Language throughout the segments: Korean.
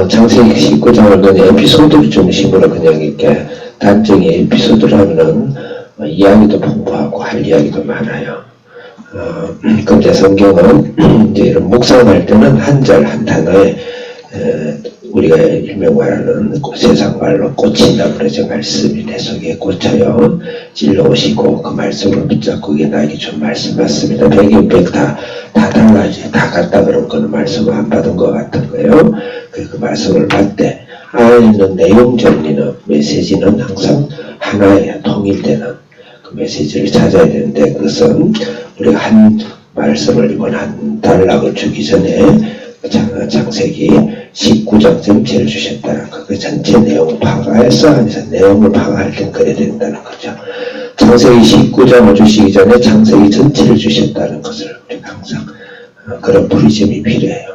창세기 19장을 그냥 에피소드 중심으로 그냥 이렇게 단정히 에피소드를 하면은 이야기도 풍부하고 할 이야기도 많아요. 근데 성경은 이제 이런 묵상할 때는 한 절 한 단어에 우리가 일명 말하는 세상 말로 꽂힌다 그러죠. 말씀이 내 속에 꽂혀요. 찔러오시고 그 말씀을 붙잡고 그게 나에게 준 말씀 맞습니다. 100이 100 다 달라지. 다 같다 그런 거는 말씀을 안 받은 것 같은 거예요. 그 말씀을 받되 안에 있는 내용 정리는 메시지는 항상 하나예요. 통일되는 그 메시지를 찾아야 되는데 그것은 우리가 한 말씀을 이번 한 단락을 주기 전에 창세기 19장 전체를 주셨다는 거. 그 전체 내용을 파악해서 내용을 파악할 땐 그래야 된다는 거죠. 창세기 19장을 주시기 전에 창세기 전체를 주셨다는 것을 우리가 항상 그런 프리즘이 필요해요.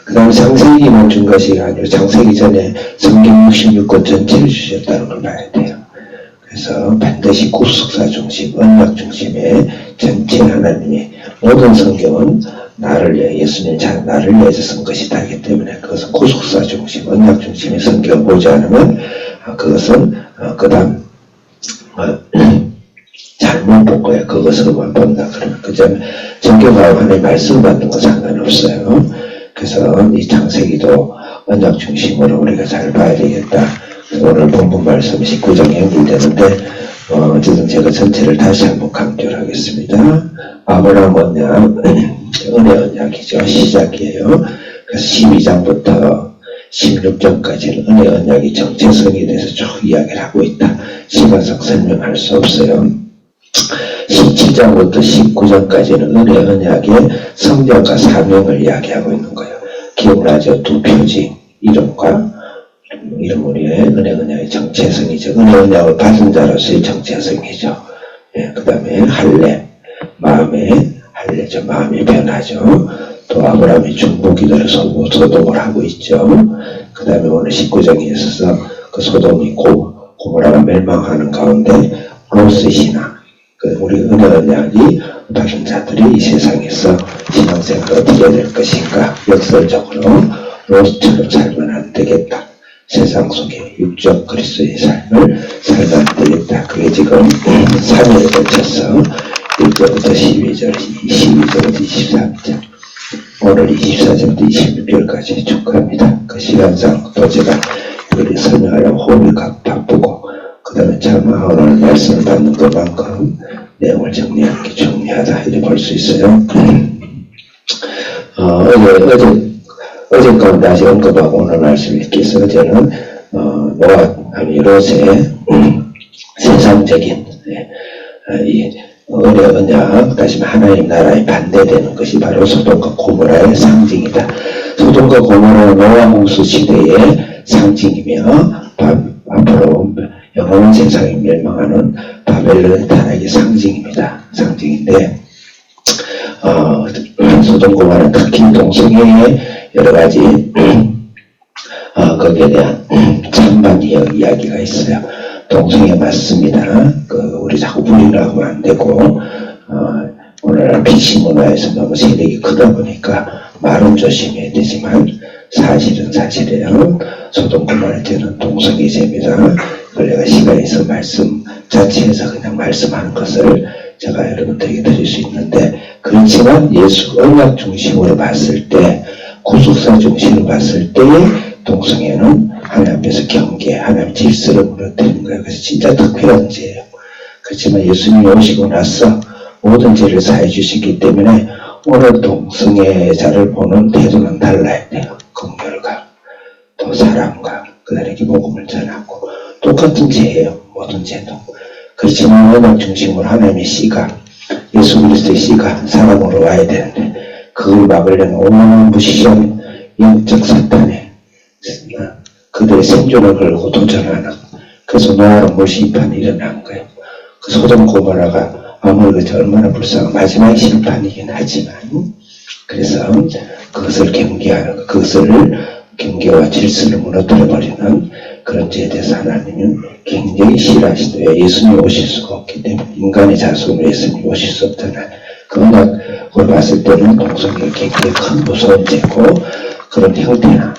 그 다음에 창세기만 준 것이 아니고 창세기 전에 성경 66권 전체를 주셨다는 걸 봐야 돼요. 그래서 반드시 구속사 중심, 언약 중심의 전체 하나님의 모든 성경은 나를 위해 예수님 나를 위해서 쓴 것이다 하기 때문에 그것은 구속사 중심, 언약 중심의 성경을 보지 않으면 그것은 그 다음 잘못 본 거야. 그것으로만 본다. 그러면 그 점 성경하고 하나의 말씀 받는 건 상관없어요. 그래서 이 창세기도 언약 중심으로 우리가 잘 봐야 되겠다. 오늘 본문 말씀 19장에 연결되는데 어쨌든 제가 전체를 다시 한번 강조를 하겠습니다. 아브라함 언약, 은혜 언약이죠. 시작이에요. 그래서 12장부터 16장까지는 은혜 언약이 정체성에 대해서 쭉 이야기를 하고 있다. 시간상 설명할 수 없어요. 17장부터 19장까지는 은혜 언약의 성격과 사명을 이야기하고 있는 거예요. 기억나죠? 두 표지, 이름과 이름 우리의 은혜 언약의 정체성이죠. 은혜 언약을 받은 자로서의 정체성이죠. 예, 그 다음에 할례, 마음의 할례죠. 마음의 변화죠. 또 아브라함이 중보기도를 소동을 하고 있죠. 그 다음에 오늘 19장에 있어서 그 소돔이 고모라가 멸망하는 가운데 롯의 신앙, 우리 은혜 언약이 받은 자들이 이 세상에서 신앙생활을 어떻게 해야 될 것인가, 역설적으로 롯처럼 살면 안 되겠다. 세상 속에 육적 그리스도의 삶을 살면 안 되겠다. 그게 지금 3일에 걸쳐서 1절부터 12절, 22절부터 23절, 오늘 24절부터 26절까지 축하합니다. 그 시간상 또 제가 이걸 설명하려고 호흡이 바쁘고 그 다음에 참 오늘 말씀을 받는 것만큼 내용을 정리하는 게 중요하다 이렇게 볼 수 있어요. 어제까지 다시 언급하고 오늘 말씀 읽기 위해서 어제는 노아 아니 롯의 세상적인 이 은혜 언약, 다시 하나님 나라에 반대되는 것이 바로 소돔과 고모라의 상징이다. 소돔과 고모라는 노아 홍수 시대의 상징이며 앞으로 영원한 세상이 멸망하는 바벨론의 타락의 상징입니다. 상징인데 소돔 고모라는 특히 동성애의 여러 가지 거기에 대한 찬반 이야기가 있어요. 동성애 맞습니다. 우리 자꾸 부인을 하면 안 되고 오늘날 PC 문화에서 너무 세력이 크다 보니까 말은 조심해야 되지만 사실은 사실이에요. 소돔 고모라 때는 동성애죄입니다. 그걸 내가 시간이 있어 말씀 자체에서 그냥 말씀하는 것을 제가 여러분들에게 드릴 수 있는데, 그렇지만 예수 언약 중심으로 봤을 때, 구속사 중심으로 봤을 때의 동성애는 하나님 앞에서 경계, 하나님 질서를 무너뜨리는 거예요. 그래서 진짜 특별한 죄예요. 그렇지만 예수님이 오시고 나서 모든 죄를 사해 주시기 때문에 오늘 동성애자를 보는 태도는 달라야 돼요. 긍휼과 또 사랑과 그들에게 복음을 전하고 똑같은 죄예요. 모든 죄도. 그렇지만 언약 중심으로 하나님의 씨가, 예수 그리스도의 씨가 사람으로 와야 되는데 그걸 막으려는 온몸 무시한 영적 사탄에 그들의 생존을 걸고 도전하는, 그래서 노아로 물심판이 일어난 거예요. 그 소돔 고모라가 아무리 얼마나 불쌍한 마지막 심판이긴 하지만, 그래서 그것을 경계하는, 그것을 경계와 질서를 무너뜨려버리는 그런 죄에 대해서 하나님은 굉장히 싫어하시대요. 예수님이 오실 수가 없기 때문에, 인간의 자손으로 예수님이 오실 수 없잖아요. 그 언약을 봤을 때는 동성애가 굉장히 큰 무서운 죄고, 그런 형태나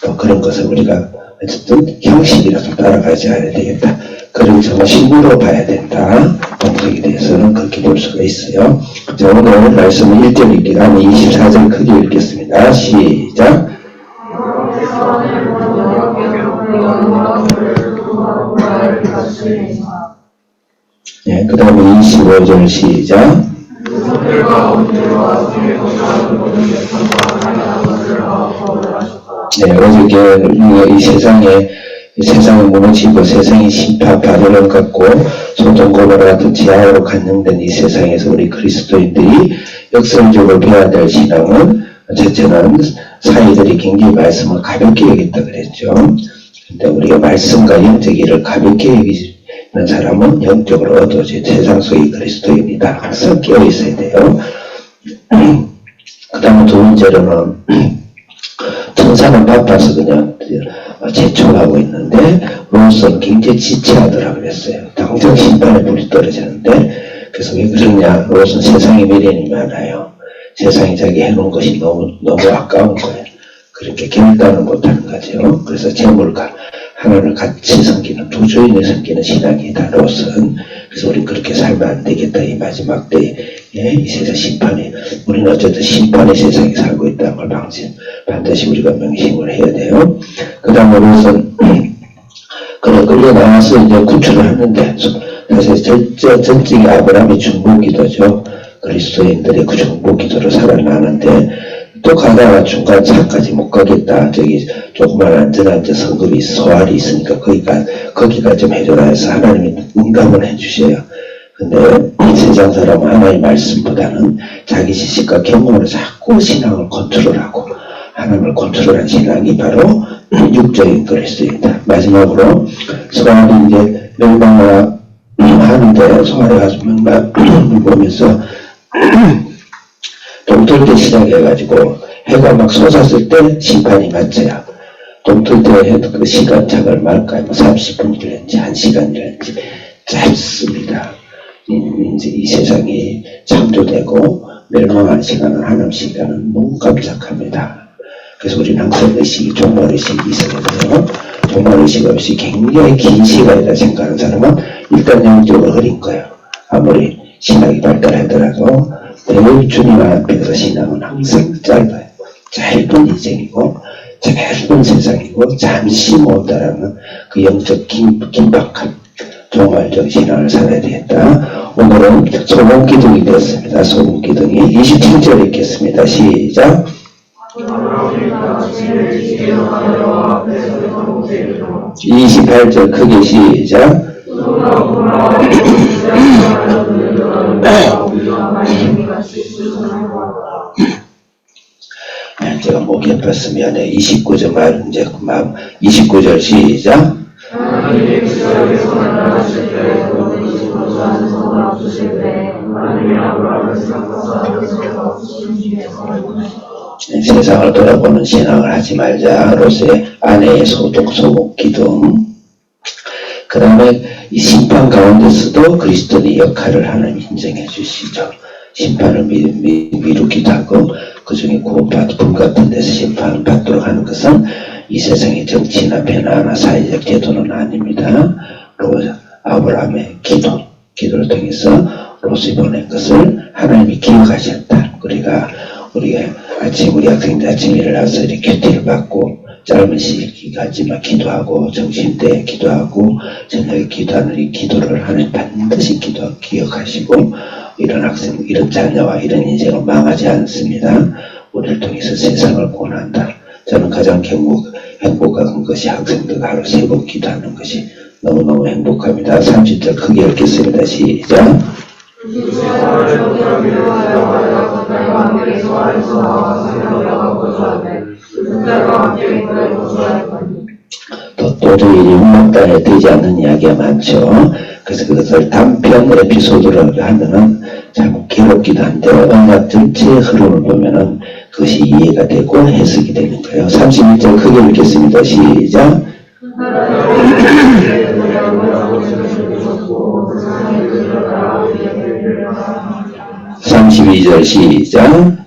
또 그런 것을 우리가 어쨌든 형식이라도 따라가지 않아야 되겠다. 그런 점을 식으로 봐야 된다. 동성에 대해서는 그렇게 볼 수가 있어요. 자, 오늘 말씀은 1절 읽기 다음에 24절 크게 읽겠습니다. 시작. 네, 그 다음에 25절 시작. 네, 어저께 이 세상이 무너지고 세상이 심판받으러 갔고 소돔 고모라 같은 지하로 간영된 이 세상에서 우리 그리스도인들이 역설적으로 배워야 될 신앙은 첫째는 사이들이 굉장히 말씀을 가볍게 여겼다 그랬죠. 근데 우리가 말씀과 영적 일을 가볍게 여기는 사람은 영적으로 어두워져 세상 속의 그리스도인이다. 항상 깨어 있어야 돼요. 그 다음에 두 번째로는 천사는 바빠서 그냥 재촉하고 있는데 롯은 굉장히 지체하더라 그랬어요. 당장 심판의 불이 떨어지는데 그래서 왜 그러냐. 롯은 세상에 미련이 많아요. 세상이 자기 해놓은 것이 너무 아까운 거예요. 그렇게 결단을 못하는 거죠. 그래서 재물과 하나님을 같이 섬기는 두 주인을 섬기는 신앙이다 롯은. 그래서 우리 그렇게 살면 안 되겠다. 이 마지막 때에 이 세상 심판이 우리는 어쨌든 심판의 세상에 살고 있다는 걸 반드시 우리가 명심을 해야 돼요. 그 다음에 롯은 그래 끌려 나와서 이제 구출을 하는데 사실 전적인 아브라함의 중보기도죠. 그리스도인들의 그 중보기도로 살아나는데 또 가다가 중간 차까지 못 가겠다. 저기 조그만 안전한 성급이 소알이 있으니까 거기가 좀 해줘라 해서 하나님이 응답을 해주셔요. 근데 세상 사람은 하나님의 말씀보다는 자기 지식과 경험으로 자꾸 신앙을 컨트롤하고 하나님을 컨트롤한 신앙이 바로 육적인 그리스도입니다. 마지막으로 소알이 이제 멸망을 하는데 소알이 가서 멸망을 보면서 동틀 때 시작해가지고 해가 막 솟았을 때 심판이 맞춰요. 동틀 때 해도 그 시간차가 얼마일까요? 30분이랬는지 1시간이랬는지 짧습니다. 이제 이 세상이 창조되고 멸망한 시간은 하나님 시간은 너무 깜짝합니다. 그래서 우리는 항상 의식이 종말의식이 있어야 돼요. 종말의식 없이 굉장히 긴 시간이다 생각하는 사람은 일단 영적으로 흐린 거예요. 아무리 신학이 발달하더라도 늘 주님 앞에서 신앙은 항상 짧아요. 짧은 인생이고 짧은 세상이고 잠시 못 따라가는 그 영적 긴박한 종말적 신앙을 살아야 되겠다. 오늘은 소금기둥이 되었습니다. 소금기둥이 27절 읽겠습니다. 시작. 28절 크게 시작. 제가 목이 아팠으면 미안해. 29절 말 이제 29절 시작. 세상을 돌아보는 신앙을 하지 말자. 롯의 아내의 소독 기둥. 그 다음에 이 심판 가운데서도 그리스도의 역할을 하나님 인정해 주시죠. 심판을 미루기도 하고 그 중에 구원받고 불 같은 데서 심판을 받도록 하는 것은 이 세상의 정치나 변화나 사회적 제도는 아닙니다. 아브라함의 기도를 통해서 롯이 보낸 것을 하나님이 기억하셨다. 우리가 아침 우리 학생들 아침 일어나서 이렇게 큐티를 받고 짧은 시기까지만 기도하고 점심때 기도하고 저녁에 기도하는 이 기도를 하나님 반드시 기억하시고 이런 학생, 이런 자녀와 이런 인생을 망하지 않습니다. 우리를 통해서 세상을 구원한다. 저는 가장 행복한 것이 학생들과 하루 3번 기도하는 것이 너무너무 행복합니다. 30절 크게 읽겠습니다. 시작. 도저히 율법단에 되지 않는 이야기가 많죠. 그래서 그것을 단편 에피소드로 하면은 참 괴롭기도 한데 언약 전체의 흐름을 보면은 그것이 이해가 되고 해석이 되는 거예요. 31절 크게 읽겠습니다. 시작. 32절 시작.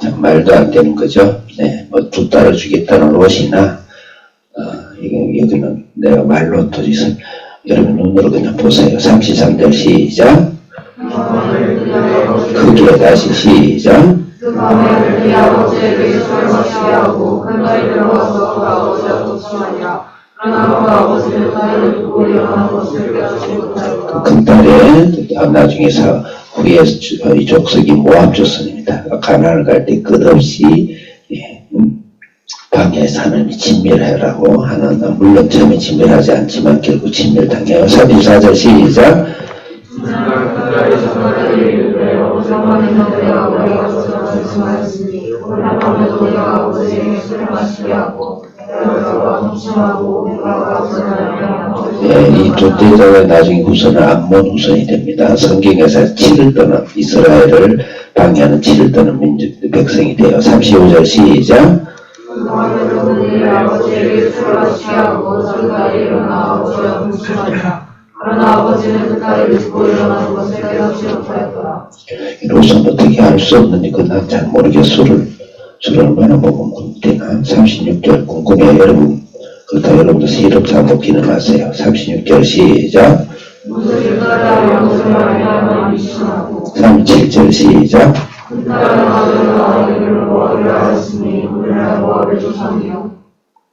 참 말도 안 되는 거죠. 네, 뭐 두 딸을 주겠다는 옷이나 여기는 내가 말로 도저히 여러분 눈으로 그냥 보세요. 33절 시작. 크게 다시 시작. 큰 딸의 나중에 후에 이 족속이 모압 조선입니다. 가나안을 갈 때 끝없이 방해해서 하나님이 진멸하라고 하는, 물론 처음에 진멸하지 않지만 결국 진멸당해요. 34절 시작. 네, 이 조태자가 나중에 후손은 암몬 후손이 됩니다. 성경에서 치를 떠는 이스라엘을 방해하는 치를 떠는 민족 백성이 돼요. 35절 시작. 이로서는 어떻게 할 수 없는지 그난 잘 모르겠어. 술을 얼마나 먹으면 되나. 36절 궁금해요. 여러분 그렇다 여러분도 세력 잘못 기능하세요. 36절 시작. 37절 시작.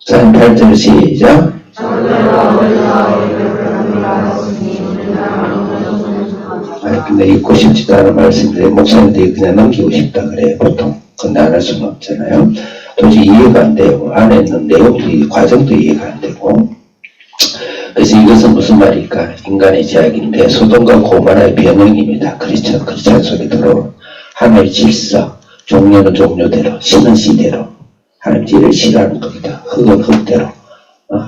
38절 시작. 근데 읽고 싶지도 않은 말씀인데 목사님들이 그냥 넘기고 싶다 그래요. 보통 그건 안 할 수는 없잖아요. 도저히 이해가 안 돼요. 안에 있는 내용도 과정도 이해가 안 되고. 그래서 이것은 무슨 말일까? 인간의 제약인데 소돔과 고모라의 변형입니다. 그렇죠? 그렇지 않은 소리대로 하나의 질서, 종료는 종료대로, 시는 시대로 하나님 일을 싫어하는 겁니다. 흙은 흙대로,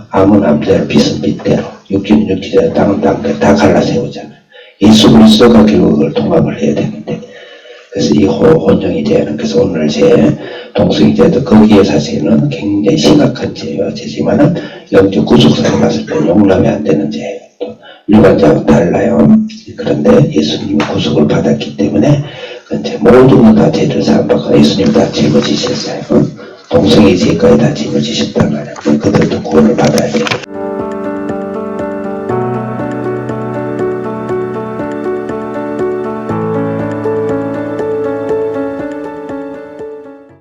암은 암대로, 빛은 빛대로, 육지는 육지대로, 땅은 땅대로 다 갈라세우잖아요. 예수 그리스도가 결국 그걸 통합을 해야 되는데, 그래서 이 혼용이 되는, 그래서 오늘 제 동성애자도 거기에 사실은 굉장히 심각한 죄지만은 영적 구속사에 봤을 때 용납이 안 되는 죄예요. 또 일반자하고 달라요. 그런데 예수님이 구속을 받았기 때문에 이제 모든 다 죄를 사함받고 예수님 다 짊어지셨어요. 동성애 죄까지 다 짊어지셨단 말이에요. 그들도 구원을 받아야 돼요.